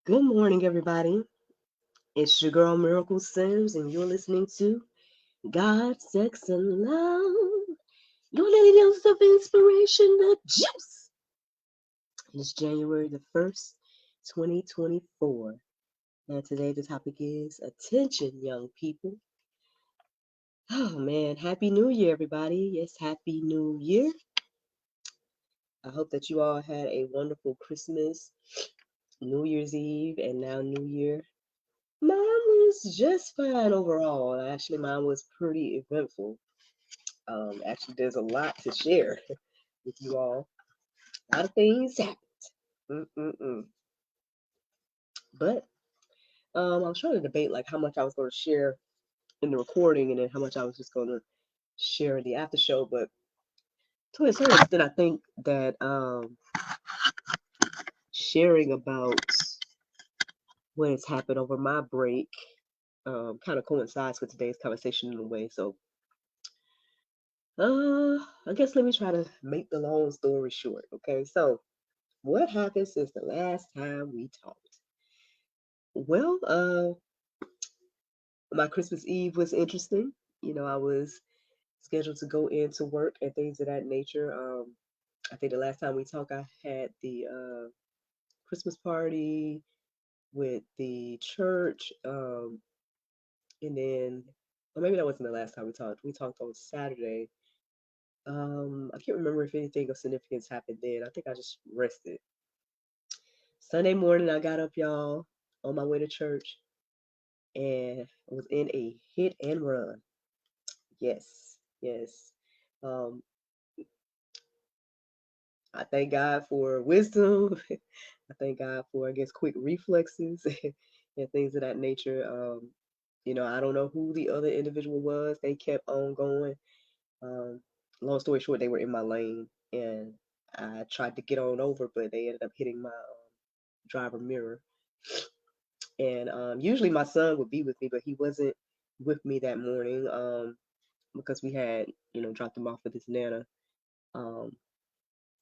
Good morning, everybody. It's your girl Miracle Sims, and you're listening to God, Sex, and Love. Your daily dose of inspiration, the juice. It's January the 1st, 2024. And today the topic is attention, young people. Oh man, Happy New Year, everybody. Yes, Happy New Year. I hope that you all had a wonderful Christmas, New Year's Eve, and now New Year. Mine was just fine overall. Actually, mine was pretty eventful. Actually, there's a lot to share with you all. A lot of things happened. Mm-mm-mm. But I was trying to debate like how much I was going to share in the recording and then how much I was just going to share in the after show. But to a certain extent, I think that sharing about what has happened over my break kind of coincides with today's conversation in a way. So I guess let me try to make the long story short. Okay, so what happened since the last time we talked? Well, my Christmas Eve was interesting. I was scheduled to go into work and things of that nature. I think the last time we talked, I had the Christmas party with the church, and then, or maybe that wasn't the last time we talked. We talked on Saturday. I can't remember if anything of significance happened then. I think I just rested. Sunday morning, I got up, y'all, on my way to church, and was in a hit and run. Yes, yes. Um, I thank God for wisdom. I thank God for, I guess, quick reflexes and things of that nature. I don't know who the other individual was. They kept on going. Um, Long story short, they were in my lane, and I tried to get on over, but they ended up hitting my driver mirror. And usually my son would be with me, but he wasn't with me that morning because we had, dropped him off with his nana um,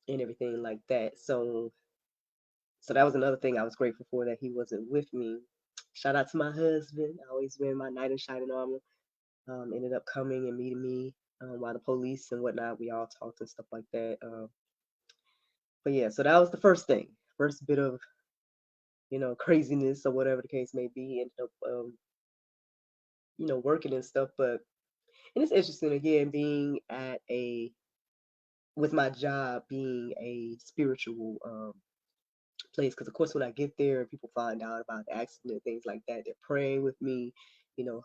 and everything like that. So that was another thing I was grateful for that he wasn't with me. Shout out to my husband. I always wear my knight in shining armor. Ended up coming and meeting me while the police and whatnot. We all talked and stuff like that. But yeah, so that was the first thing. First bit of craziness or whatever the case may be. Ended up working and stuff. But and it's interesting again being at a with my job being a spiritual place because of course when I get there and people find out about the accident and things like that, they're praying with me,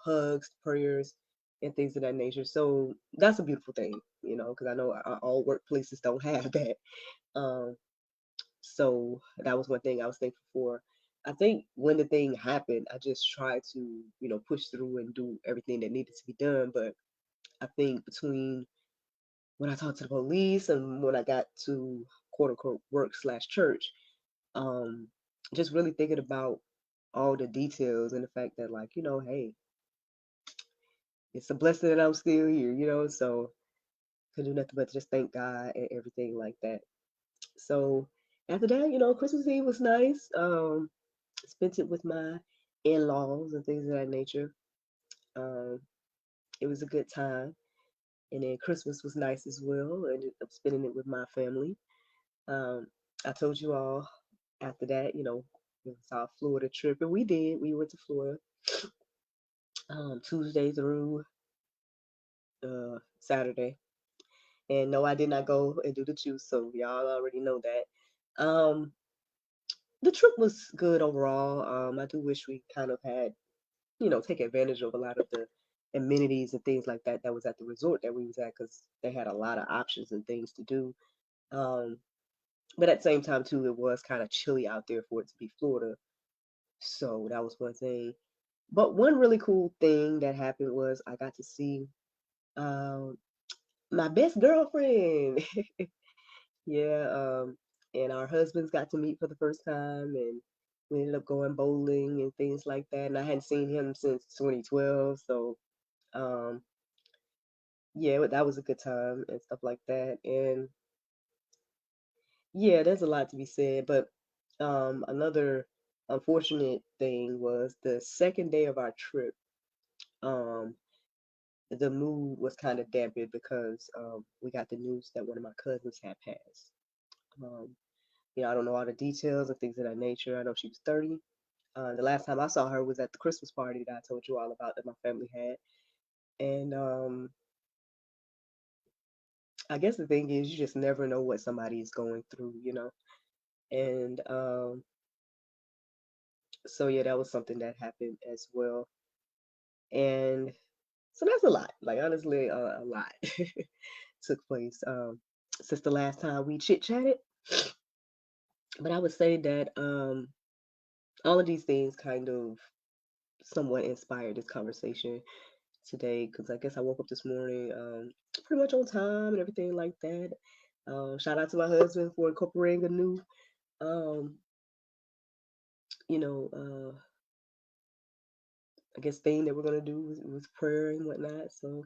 hugs, prayers, and things of that nature. So that's a beautiful thing, because I know all workplaces don't have that. Um, so that was one thing I was thankful for. I think when the thing happened, I just tried to, push through and do everything that needed to be done. But I think between when I talked to the police and when I got to quote unquote work slash church, um, just really thinking about all the details and the fact that like, hey, it's a blessing that I'm still here, so could do nothing but just thank God and everything like that. So after that, Christmas Eve was nice. Spent it with my in-laws and things of that nature. Um, it was a good time. And then Christmas was nice as well. I ended up spending it with my family. Um, I told you all after that, it was our Florida trip, and we did. We went to Florida Tuesday through Saturday. And no, I did not go and do the juice, so y'all already know that. The trip was good overall. I do wish we kind of had, take advantage of a lot of the amenities and things like that that was at the resort that we was at because they had a lot of options and things to do. Um, but at the same time too, it was kind of chilly out there for it to be Florida, so that was one thing. But one really cool thing that happened was I got to see um, my best girlfriend. Yeah, and our husbands got to meet for the first time, and we ended up going bowling and things like that. And I hadn't seen him since 2012, so um, yeah, that was a good time and stuff like that. And yeah, there's a lot to be said, but another unfortunate thing was the second day of our trip. Um, the mood was kind of dampened because we got the news that one of my cousins had passed. Um, I don't know all the details and things of that nature. I know she was 30. The last time I saw her was at the Christmas party that I told you all about that my family had. And I guess the thing is, you just never know what somebody is going through. And so, yeah, that was something that happened as well. And so that's a lot. Like, honestly, a lot took place since the last time we chit chatted. But I would say that all of these things kind of somewhat inspired this conversation today because I guess I woke up this morning pretty much on time and everything like that. Shout out to my husband for incorporating a new, um, you know, I guess thing that we're gonna do was prayer and whatnot. So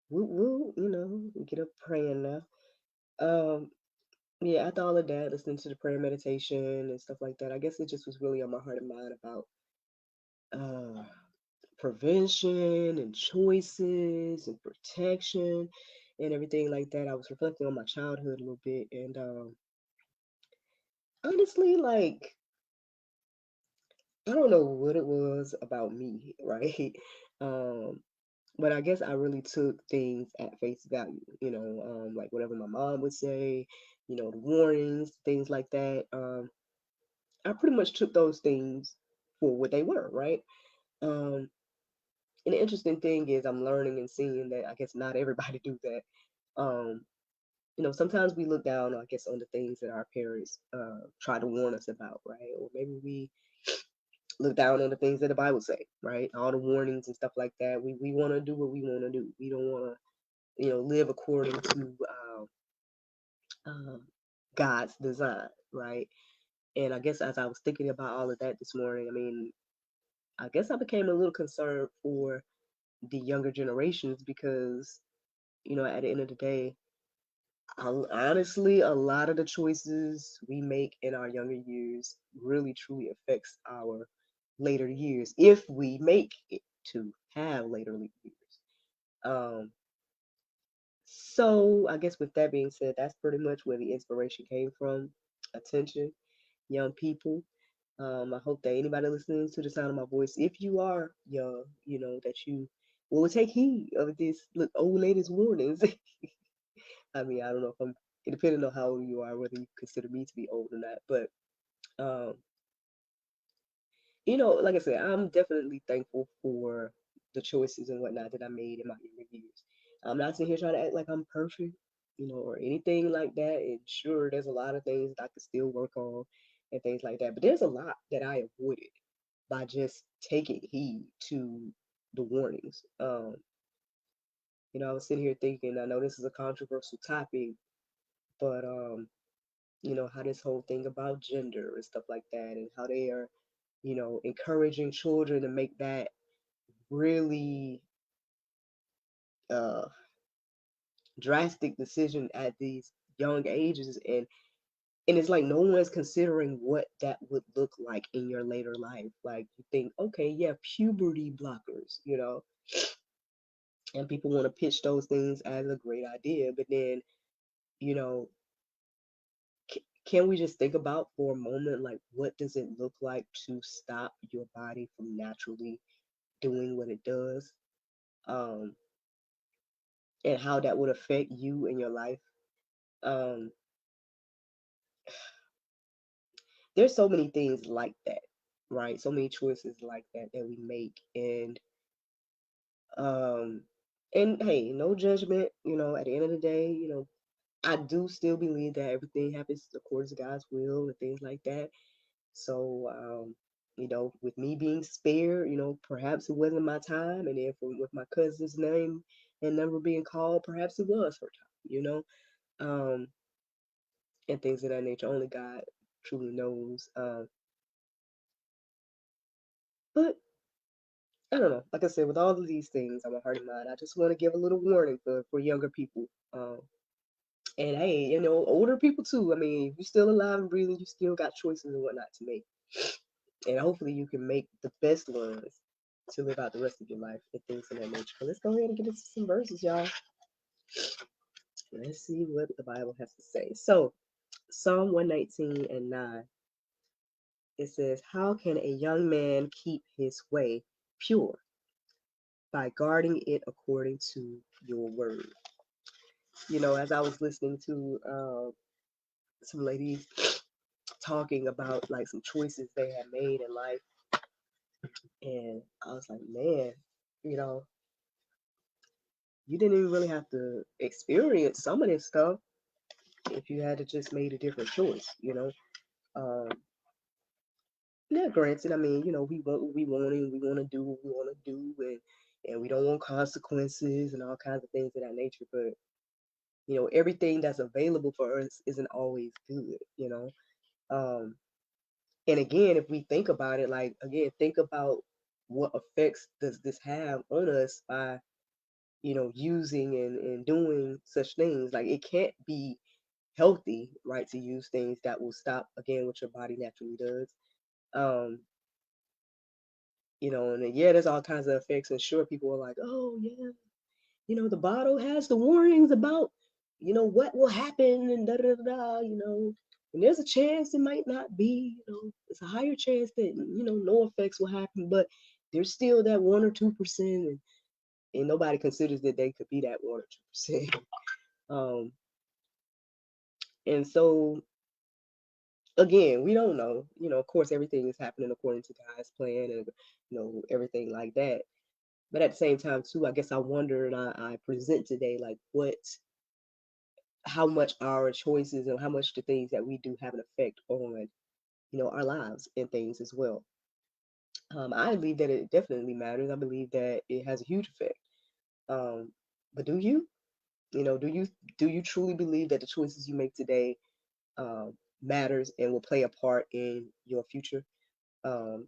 we get up praying now. Um, yeah, after all of that, listening to the prayer meditation and stuff like that, I guess it just was really on my heart and mind about uh prevention and choices and protection and everything like that. I was reflecting on my childhood a little bit and honestly, like, I don't know what it was about me, right? Um, but I guess I really took things at face value, like whatever my mom would say, the warnings, things like that. I pretty much took those things for what they were, right? Um, and the interesting thing is I'm learning and seeing that I guess not everybody do that. Um, sometimes we look down, I guess, on the things that our parents try to warn us about, right? Or maybe we look down on the things that the Bible say, right? All the warnings and stuff like that. We want to do what we want to do. We don't want to, live according to um, God's design, right? And I guess as I was thinking about all of that this morning, I mean, I guess I became a little concerned for the younger generations because, at the end of the day, honestly, a lot of the choices we make in our younger years really truly affects our later years if we make it to have later years. Um, so I guess with that being said, that's pretty much where the inspiration came from. Attention, young people. I hope that anybody listening to the sound of my voice, if you are young, that you will take heed of this look old lady's warnings. I mean, I don't know if I'm, depending on how old you are, whether you consider me to be old or not. But, um, like I said, I'm definitely thankful for the choices and whatnot that I made in my younger years. I'm not sitting here trying to act like I'm perfect, or anything like that. And sure, there's a lot of things that I could still work on and things like that. But there's a lot that I avoided by just taking heed to the warnings. I was sitting here thinking, I know this is a controversial topic, but how this whole thing about gender and stuff like that, and how they are, encouraging children to make that really uh, drastic decision at these young ages, and it's like no one's considering what that would look like in your later life. Like you think, okay, yeah, puberty blockers, and people want to pitch those things as a great idea, but then, you know, can we just think about for a moment, like, what does it look like to stop your body from naturally doing what it does, um, and how that would affect you in your life? Um, there's so many things like that, right? So many choices like that that we make, um, and hey, no judgment. At the end of the day, I do still believe that everything happens according to God's will and things like that. So, with me being spared, perhaps it wasn't my time. And then with my cousin's name and number being called, perhaps it was her time, um, and things of that nature. Only God truly knows. But I don't know. Like I said, with all of these things on my heart and mind, I just want to give a little warning for younger people. And hey, older people too. I mean, if you're still alive and breathing, you still got choices and whatnot to make. And hopefully you can make the best ones to live out the rest of your life and things of that nature. But let's go ahead and get into some verses, y'all. Let's see what the Bible has to say. So, Psalm 119 and 9, it says, how can a young man keep his way pure? By guarding it according to your word. As I was listening to some ladies talking about like some choices they had made in life, and I was like, man, you know, you didn't even really have to experience some of this stuff if you had to just made a different choice. Um, yeah, granted, I mean, we want what we want and we want to do what we want to do, and we don't want consequences and all kinds of things of that nature. But everything that's available for us isn't always good. Um, and again, if we think about it, like again, think about what effects does this have on us by using and doing such things. Like it can't be healthy, right, to use things that will stop again what your body naturally does. Um, and then, yeah, there's all kinds of effects, and sure, people are like, oh yeah, the bottle has the warnings about, what will happen and da da da da, and there's a chance it might not be, it's a higher chance that, no effects will happen, but there's still that 1 or 2%, and nobody considers that they could be that 1 or 2%. Um, and so again, we don't know. Of course, everything is happening according to God's plan, and everything like that. But at the same time, too, I guess I wonder, and I present today, like how much our choices and how much the things that we do have an effect on, our lives and things as well. I believe that it definitely matters. I believe that it has a huge effect. Um, but do you? Do you truly believe that the choices you make today matters and will play a part in your future? Um,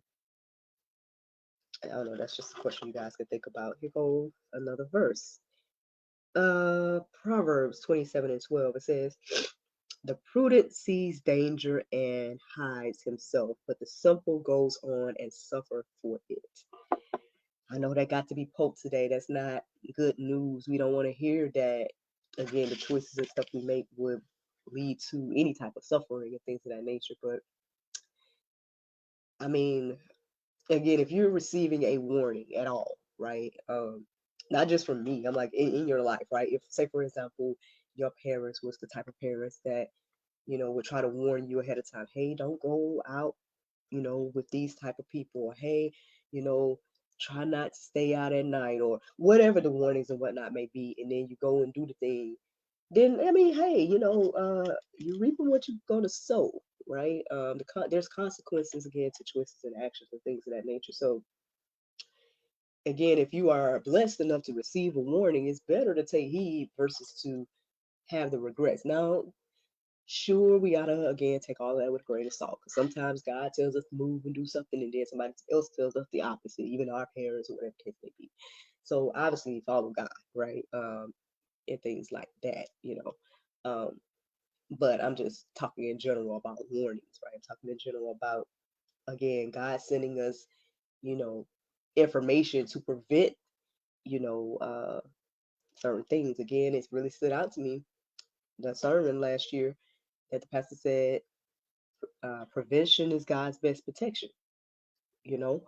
I don't know. That's just a question you guys can think about. Here goes another verse. Proverbs 27 and 12. It says, the prudent sees danger and hides himself, but the simple goes on and suffer for it. I know that got to be poked today. That's not good news. We don't want to hear that. Again, the choices and stuff we make would lead to any type of suffering and things of that nature. But I mean, again, if you're receiving a warning at all, right? Not just from me, I'm like in your life, right? If, say, for example, your parents was the type of parents that would try to warn you ahead of time. Hey, don't go out, with these type of people. Or, hey, you know, try not to stay out at night, or whatever the warnings and whatnot may be. And then you go and do the thing. Then I mean, hey, you're reaping what you're gonna sow, right? There's consequences again to choices and actions and things of that nature. So again, if you are blessed enough to receive a warning, it's better to take heed versus to have the regrets. Now, sure, we gotta again take all that with a grain of salt. Because sometimes God tells us to move and do something, and then somebody else tells us the opposite, even our parents or whatever the case may be. So obviously, follow God, right? And things like that. Um, but I'm just talking in general about warnings, right? I'm talking in general about again God sending us, you know, information to prevent, you know, uh, certain things. Again, it's really stood out to me the sermon last year that the pastor said prevention is God's best protection. You know,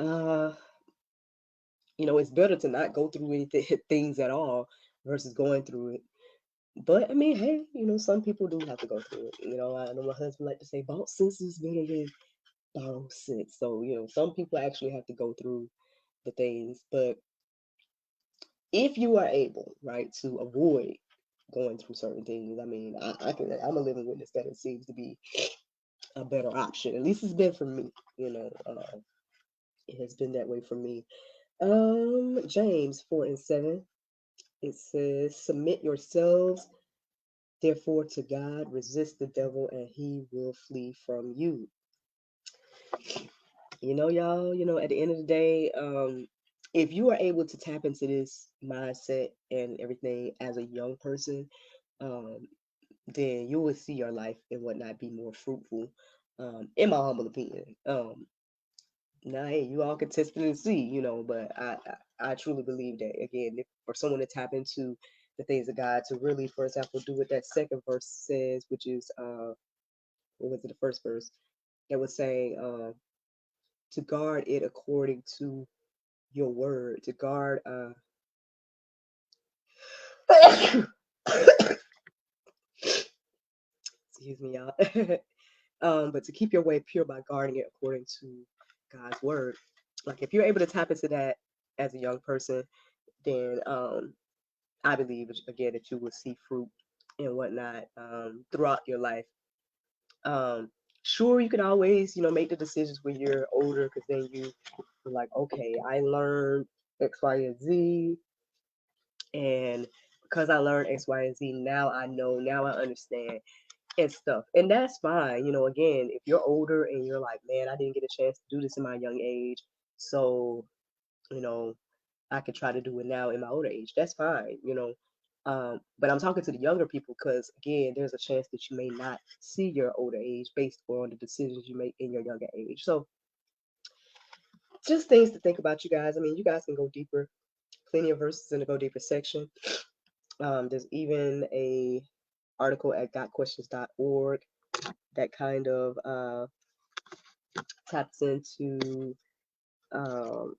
uh, it's better to not go through anything things at all versus going through it. But I mean, hey, some people do have to go through it. I know my husband like to say, "Bought sense is better than borrowed sense." So some people actually have to go through the things. But if you are able, right, to avoid going through certain things, I mean, I'm a living witness that it seems to be a better option. At least it's been for me. It has been that way for me. James 4 and 7. It says, "Submit yourselves, therefore, to God. Resist the devil, and he will flee from you." Y'all. At the end of the day, if you are able to tap into this mindset and everything as a young person, um, then you will see your life and whatnot be more fruitful. In my humble opinion. Now, hey, you all can test it and see, but I truly believe that, again, if, for someone to tap into the things of God, to really, for example, do what that second verse says, which is, what was it, the first verse that was saying, to guard it according to your word, to guard, excuse me, y'all, but to keep your way pure by guarding it according to God's word. Like if you're able to tap into that as a young person, then I believe again that you will see fruit and whatnot throughout your life. Um, sure, you can always make the decisions when you're older because then you're like, okay, I learned X, Y, and Z, and because I learned X, Y, and Z, now I know, now I understand and stuff, and that's fine. Again, if you're older and you're like, man, I didn't get a chance to do this in my young age, so you know I could try to do it now in my older age. That's fine. But I'm talking to the younger people because, again, there's a chance that you may not see your older age based on the decisions you make in your younger age. So, just things to think about, you guys. I mean, you guys can go deeper. Plenty of verses in the go deeper section. There's even a article at gotquestions.org that kind of taps into um,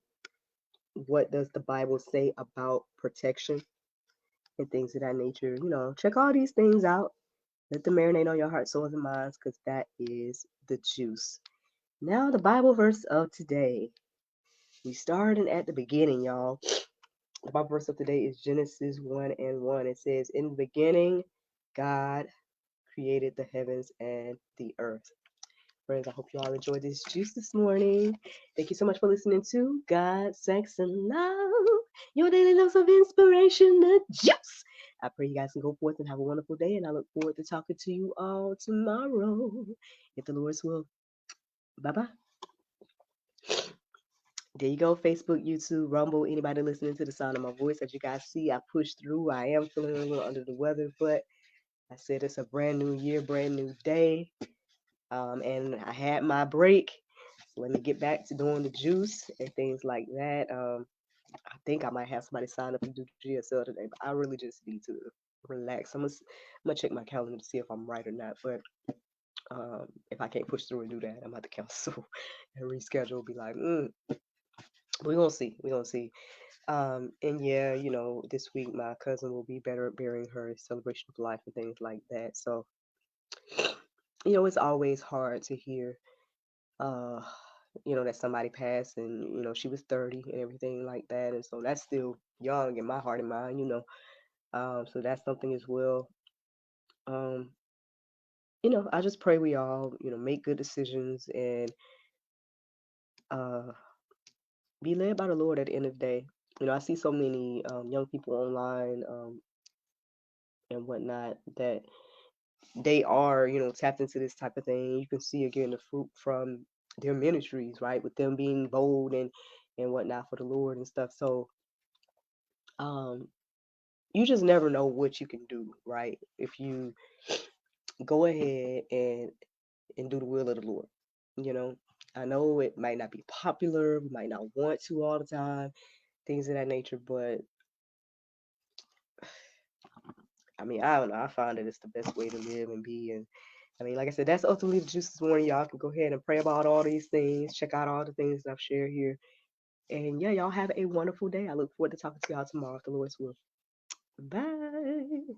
what does the Bible say about protection and things of that nature. Check all these things out. Let them marinate on your heart, souls, and minds, because that is the juice. Now, the Bible verse of today. We started at the beginning, y'all. The Bible verse of today is Genesis 1 and 1. It says, in the beginning, God created the heavens and the earth. Friends, I hope you all enjoyed this juice this morning. Thank you so much for listening to God, Sex, and Love, your daily dose of inspiration, the juice. I pray you guys can go forth and have a wonderful day, and I look forward to talking to you all tomorrow, if the Lord's will. Bye bye. There you go, Facebook, YouTube, Rumble, anybody listening to the sound of my voice. As you guys see, I pushed through. I am feeling a little under the weather, but I said it's a brand new year, brand new day. And I had my break. So let me get back to doing the juice and things like that. I think I might have somebody sign up and do GSL today, but I really just need to relax. I'm gonna check my calendar to see if I'm right or not. But if I can't push through and do that, I'm about to cancel and reschedule. Be like, we're gonna see. We're gonna see. And yeah, this week my cousin will be better bearing her celebration of life and things like that. So, it's always hard to hear uh that somebody passed and she was 30 and everything like that, and so that's still young in my heart and mind. So that's something as well. um I just pray we all make good decisions and uh be led by the Lord at the end of the day. I see so many young people online and whatnot that they are tapped into this type of thing. You can see again the fruit from their ministries, right, with them being bold and whatnot for the Lord and stuff. So um you just never know what you can do, right? If you go ahead and do the will of the Lord. You know, I know it might not be popular, we might not want to all the time, things of that nature, but I mean, I don't know. I find that it's the best way to live and be. And I mean, like I said, that's ultimately the juice this morning. Y'all can go ahead and pray about all these things, check out all the things that I've shared here. And yeah, y'all have a wonderful day. I look forward to talking to y'all tomorrow if the Lord's will. Bye.